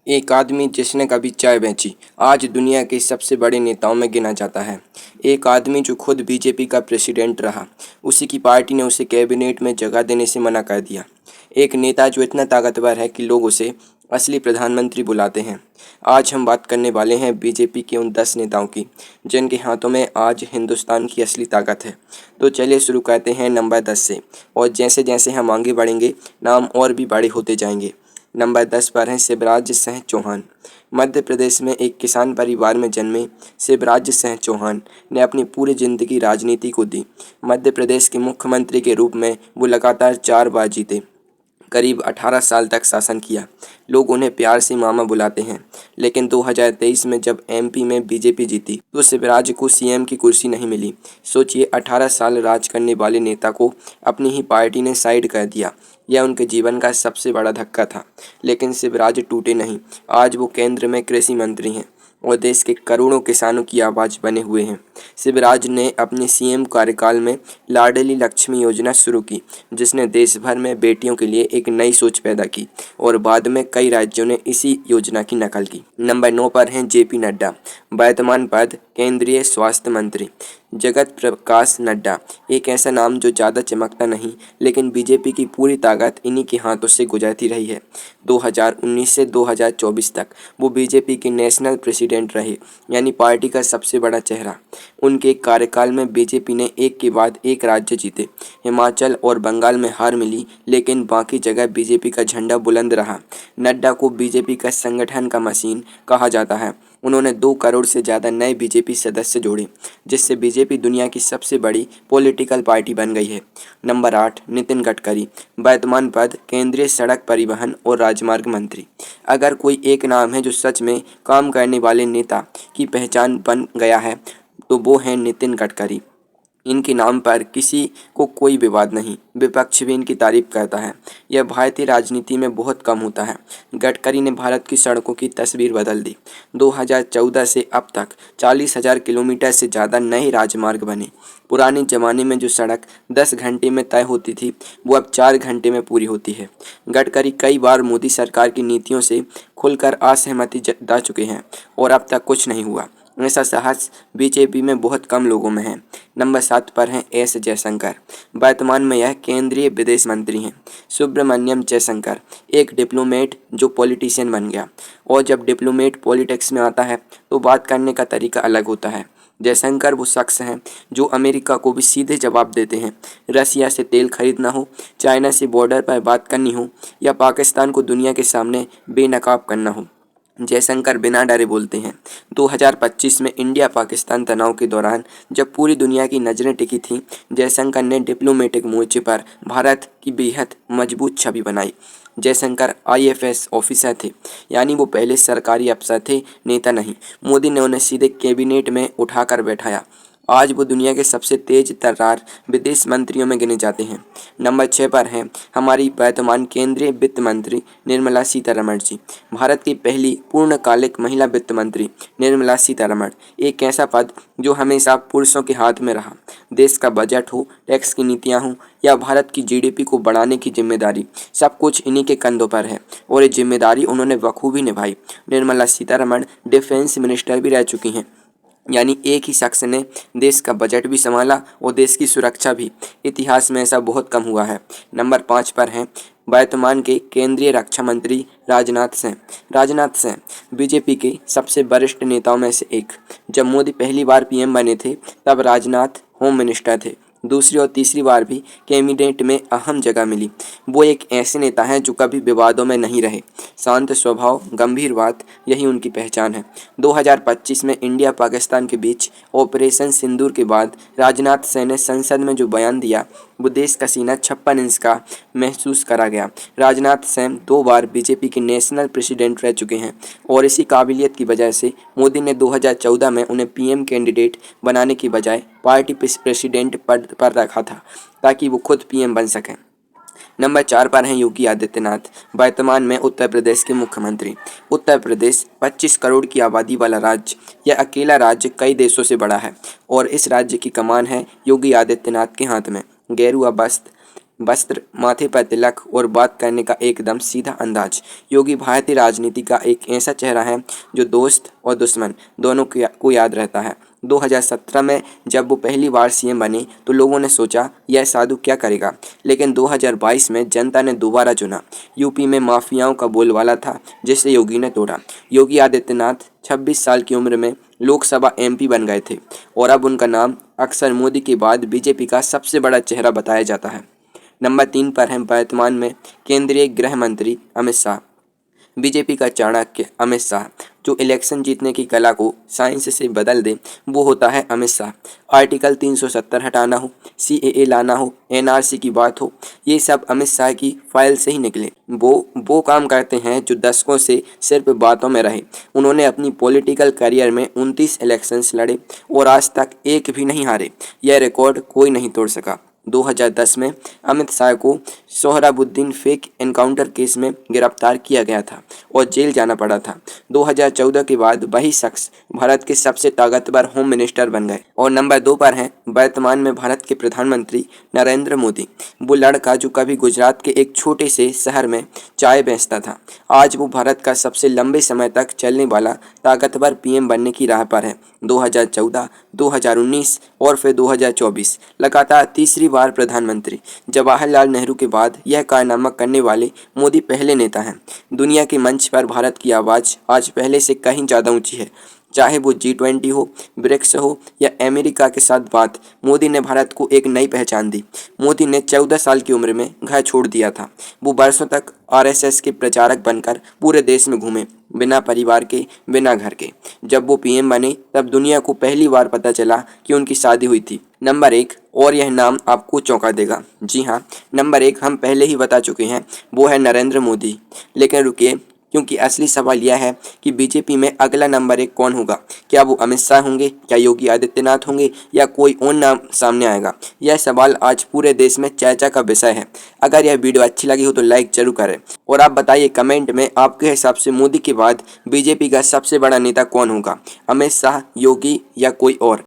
एक आदमी जिसने कभी चाय बेची आज दुनिया के सबसे बड़े नेताओं में गिना जाता है। एक आदमी जो खुद बीजेपी का प्रेसिडेंट रहा, उसी की पार्टी ने उसे कैबिनेट में जगह देने से मना कर दिया। एक नेता जो इतना ताकतवर है कि लोग उसे असली प्रधानमंत्री बुलाते हैं। आज हम बात करने वाले हैं बीजेपी के उन 10 नेताओं की, जिनके हाथों में आज हिंदुस्तान की असली ताकत है। तो चलिए शुरू करते हैं नंबर 10 से, और जैसे जैसे हम आगे बढ़ेंगे नाम और भी बड़े होते जाएंगे। नंबर 10 पर हैं शिवराज सिंह चौहान। मध्य प्रदेश में एक किसान परिवार में जन्मे शिवराज सिंह चौहान ने अपनी पूरी जिंदगी राजनीति को दी। मध्य प्रदेश के मुख्यमंत्री के रूप में वो लगातार 4 बार जीते, करीब 18 साल तक शासन किया। लोग उन्हें प्यार से मामा बुलाते हैं। लेकिन 2023 में जब एमपी में बीजेपी जीती तो शिवराज को सीएम की कुर्सी नहीं मिली। सोचिए, 18 साल राज करने वाले नेता को अपनी ही पार्टी ने साइड कर दिया। यह उनके जीवन का सबसे बड़ा धक्का था। लेकिन शिवराज टूटे नहीं। आज वो केंद्र में कृषि मंत्री हैं और देश के करोड़ों किसानों की आवाज़ बने हुए हैं। शिवराज ने अपने सीएम कार्यकाल में लाडली लक्ष्मी योजना शुरू की, जिसने देश भर में बेटियों के लिए एक नई सोच पैदा की, और बाद में कई राज्यों ने इसी योजना की नकल की। नंबर 9 पर हैं जेपी नड्डा। वर्तमान पद केंद्रीय स्वास्थ्य मंत्री। जगत प्रकाश नड्डा एक ऐसा नाम जो ज़्यादा चमकता नहीं, लेकिन बीजेपी की पूरी ताकत इन्हीं के हाथों से गुजरती रही है। 2019 से 2024 तक वो बीजेपी के नेशनल प्रेसिडेंट रहे, यानी पार्टी का सबसे बड़ा चेहरा। उनके कार्यकाल में बीजेपी ने एक के बाद एक राज्य जीते। हिमाचल और बंगाल में हार मिली, लेकिन बाकी जगह बीजेपी का झंडा बुलंद रहा। नड्डा को बीजेपी का संगठन का मशीन कहा जाता है। उन्होंने 2 करोड़ से ज़्यादा नए बीजेपी सदस्य जोड़े, जिससे बीजेपी दुनिया की सबसे बड़ी पॉलिटिकल पार्टी बन गई है। नंबर 8 नितिन गडकरी। वर्तमान पद केंद्रीय सड़क परिवहन और राजमार्ग मंत्री। अगर कोई एक नाम है जो सच में काम करने वाले नेता की पहचान बन गया है, तो वो हैं नितिन गडकरी। इनके नाम पर किसी को कोई विवाद नहीं, विपक्ष भी इनकी तारीफ करता है। यह भारतीय राजनीति में बहुत कम होता है। गडकरी ने भारत की सड़कों की तस्वीर बदल दी। 2014 से अब तक 40,000 किलोमीटर से ज़्यादा नए राजमार्ग बने। पुराने ज़माने में जो सड़क 10 घंटे में तय होती थी, वो अब 4 घंटे में पूरी होती है। गडकरी कई बार मोदी सरकार की नीतियों से खुलकर असहमति जता चुके हैं, और अब तक कुछ नहीं हुआ। ऐसा साहस बीजेपी में बहुत कम लोगों में है। नंबर 7 पर हैं एस जयशंकर। वर्तमान में यह केंद्रीय विदेश मंत्री हैं। सुब्रमण्यम जयशंकर एक डिप्लोमेट जो पॉलिटिशियन बन गया, और जब डिप्लोमेट पॉलिटिक्स में आता है तो बात करने का तरीका अलग होता है। जयशंकर वो शख्स हैं जो अमेरिका को भी सीधे जवाब देते हैं। रसिया से तेल खरीदना हो, चाइना से बॉर्डर पर बात करनी हो, या पाकिस्तान को दुनिया के सामने बेनकाब करना हो, जयशंकर बिना डरे बोलते हैं। 2025 में इंडिया पाकिस्तान तनाव के दौरान जब पूरी दुनिया की नज़रें टिकी थीं, जयशंकर ने डिप्लोमेटिक मोर्चे पर भारत की बेहद मजबूत छवि बनाई। जयशंकर आईएफएस ऑफिसर थे, यानी वो पहले सरकारी अफसर थे, नेता नहीं। मोदी ने उन्हें सीधे कैबिनेट में उठाकर बैठाया। आज वो दुनिया के सबसे तेज तर्रार विदेश मंत्रियों में गिने जाते हैं। नंबर 6 पर हैं हमारी वर्तमान केंद्रीय वित्त मंत्री निर्मला सीतारमण जी। भारत की पहली पूर्णकालिक महिला वित्त मंत्री निर्मला सीतारमण एक ऐसा पद जो हमेशा पुरुषों के हाथ में रहा। देश का बजट हो, टैक्स की नीतियाँ हों, या भारत की जीडीपी को बढ़ाने की जिम्मेदारी, सब कुछ इन्हीं के कंधों पर है, और ये जिम्मेदारी उन्होंने बखूबी निभाई। निर्मला सीतारमण डिफेंस मिनिस्टर भी रह चुकी हैं, यानी एक ही शख्स ने देश का बजट भी संभाला और देश की सुरक्षा भी। इतिहास में ऐसा बहुत कम हुआ है। नंबर 5 पर हैं वर्तमान के केंद्रीय रक्षा मंत्री राजनाथ सिंह। राजनाथ सिंह बीजेपी के सबसे वरिष्ठ नेताओं में से एक। जब मोदी पहली बार पीएम बने थे, तब राजनाथ होम मिनिस्टर थे। दूसरी और तीसरी बार भी कैबिनेट में अहम जगह मिली। वो एक ऐसे नेता हैं जो कभी विवादों में नहीं रहे। शांत स्वभाव, गंभीर बात, यही उनकी पहचान है। 2025 में इंडिया पाकिस्तान के बीच ऑपरेशन सिंदूर के बाद राजनाथ सिंह ने संसद में जो बयान दिया, वो देश का सीना 56 इंच का महसूस करा गया। राजनाथ सिंह 2 बार बीजेपी के नेशनल प्रेसिडेंट रह चुके हैं, और इसी काबिलियत की वजह से मोदी ने 2014 में उन्हें पीएम कैंडिडेट बनाने की बजाय पार्टी प्रेसिडेंट पद पर रखा था, ताकि वो खुद पीएम बन सकें। नंबर 4 पर हैं योगी आदित्यनाथ। वर्तमान में उत्तर प्रदेश के मुख्यमंत्री। उत्तर प्रदेश 25 करोड़ की आबादी वाला राज्य, यह अकेला राज्य कई देशों से बड़ा है, और इस राज्य की कमान है योगी आदित्यनाथ के हाथ में। गेरुआ वस्त्र वस्त्र, माथे पर तिलक और बात करने का एकदम सीधा अंदाज। योगी भारतीय राजनीति का एक ऐसा चेहरा है जो दोस्त और दुश्मन दोनों को याद रहता है। 2017 में जब वो पहली बार सीएम बने तो लोगों ने सोचा यह साधु क्या करेगा, लेकिन 2022 में जनता ने दोबारा चुना। यूपी में माफियाओं का बोलबाला था जिसे योगी ने तोड़ा। योगी आदित्यनाथ 26 साल की उम्र में लोकसभा एमपी बन गए थे और अब उनका नाम अक्सर मोदी के बाद बीजेपी का सबसे बड़ा चेहरा बताया जाता है। नंबर 3 पर हैं वर्तमान में केंद्रीय गृह मंत्री अमित शाह। बीजेपी का चाणक्य अमित शाह, जो इलेक्शन जीतने की कला को साइंस से बदल दे, वो होता है अमित शाह। आर्टिकल 370 हटाना हो, सीएए लाना हो, एनआरसी की बात हो, ये सब अमित शाह की फाइल से ही निकले। वो काम करते हैं जो दशकों से सिर्फ बातों में रहे। उन्होंने अपनी पॉलिटिकल करियर में 29 इलेक्शंस लड़े और आज तक एक भी नहीं हारे। यह रिकॉर्ड कोई नहीं तोड़ सका। 2010 में अमित शाह को सोहराबुद्दीन फेक एनकाउंटर केस में गिरफ्तार किया गया था और जेल जाना पड़ा था। 2014 के बाद वही शख्स भारत के सबसे ताकतवर होम मिनिस्टर बन गए। और नंबर 2 पर हैं वर्तमान में भारत के प्रधानमंत्री नरेंद्र मोदी। वो लड़का जो कभी गुजरात के एक छोटे से शहर में चाय बेचता था, आज वो भारत का सबसे लंबे समय तक चलने वाला ताकतवर पीएम बनने की राह पर है। 2014, 2019 और फिर 2024 लगातार तीसरी बार प्रधानमंत्री। जवाहरलाल नेहरू के बाद यह कारनामा करने वाले मोदी पहले नेता हैं। दुनिया के मंच पर भारत की आवाज़ आज पहले से कहीं ज़्यादा ऊंची है। चाहे वो G20 हो, ब्रिक्स हो या अमेरिका के साथ बात, मोदी ने भारत को एक नई पहचान दी। मोदी ने 14 साल की उम्र में घर छोड़ दिया था। वो बरसों तक आरएसएस के प्रचारक बनकर पूरे देश में घूमे, बिना परिवार के, बिना घर के। जब वो पीएम बने तब दुनिया को पहली बार पता चला कि उनकी शादी हुई थी। नंबर 1, और यह नाम आपको चौंका देगा। जी हाँ, नंबर 1 हम पहले ही बता चुके हैं, वो है नरेंद्र मोदी। लेकिन रुकिए, क्योंकि असली सवाल यह है कि बीजेपी में अगला नंबर 1 कौन होगा। क्या वो अमित शाह होंगे, क्या योगी आदित्यनाथ होंगे या कोई और नाम सामने आएगा? यह सवाल आज पूरे देश में चर्चा का विषय है। अगर यह वीडियो अच्छी लगी हो तो लाइक जरूर करें और आप बताइए कमेंट में आपके हिसाब से मोदी के बाद बीजेपी का सबसे बड़ा नेता कौन होगा, अमित शाह, योगी या कोई और।